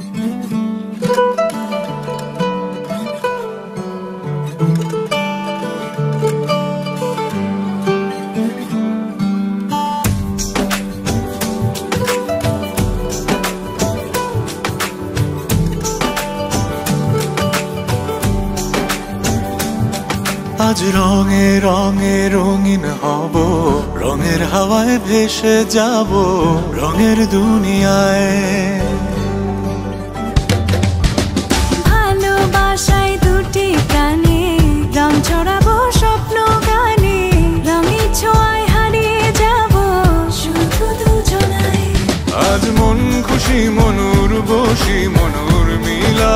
আজ রঙে রঙে রঙিন হব, রঙের হাওয়ায় ভেসে যাব রঙের দুনিয়ায়। ভালোবাসায় দুটি প্রাণে রং ছড়াবো স্বপ্ন গানে, রঙের ছোঁয়ায় হারিয়ে যাব শুধু দুজনায়। আজ মন খুশি মনুর বসি মনুর মিলা,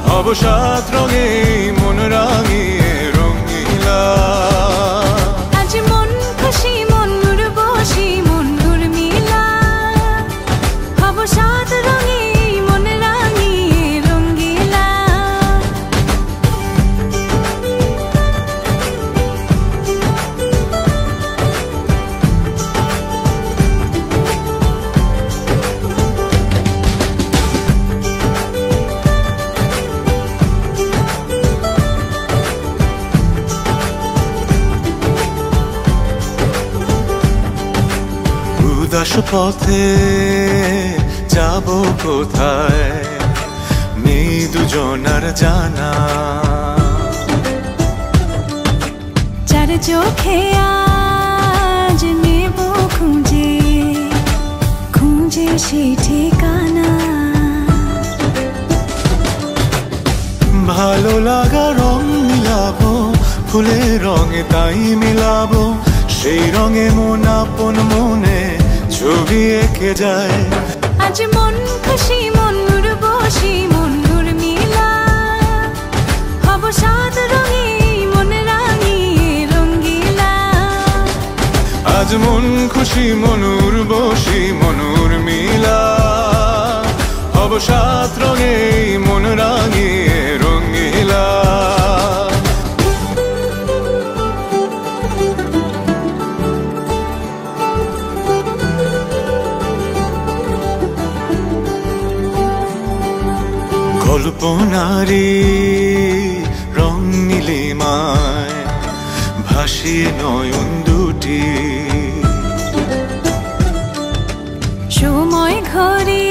হব সাত রঙে মন রাঙিয়ে রঙিলা। আজ মন খুশি মনুর বসি মনুর মিলা, হব সাত রঙে মন রাঙিয়ে রঙিলা। উদাস পথে যাব কোথায় নেই দুজনার জানা, চার চোখে আজ নেব খুঁজে খুঁজে সে ঠিকানা। ভালো লাগা রং মিলাবো ফুলের রঙে তাই মিলাবো, সেই রঙে মন আপন মনে ছবি এঁকে যায়। আজ মন খুশি মনুর বসি মনুর মিলা, হব সাত রঙে মন রাঙিয়ে রঙিলা। আজ মন খুশি মনুর বসি মনুর মিলা, হব সাত রঙে মন রাঙিয়ে রঙিলা। কল্পনারি রং নীলিমায় ভাসিয়ে নয়ন দুটি, সময় ঘরে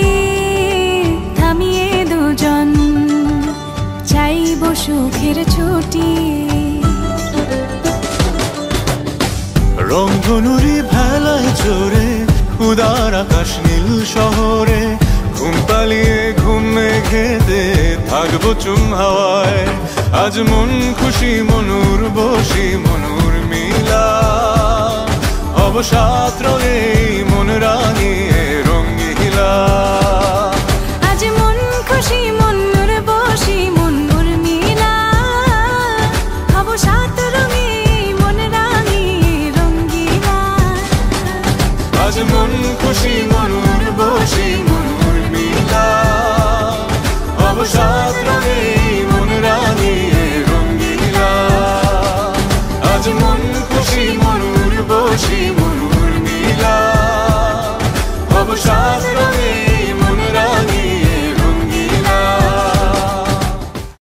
থামিয়ে দুজন চাইব সুখের ছুটি। রংধনুরি ভেলায় চড়ে উদার আকাশ নীল শহরে, ঘুম পালিয়ে ঘুম মেঘেতে থাকবো চুম হাওয়ায়। আজ মন খুশি মনুর বসি মনুর মিলা, হব সাত রঙে মন রাঙিয়ে রঙিলা। আজ মন খুশি মনুর বসি মনুর মিলা, হব সাত রঙে মন রাঙিয়ে রঙিলা। আজ মন খুশি মনুর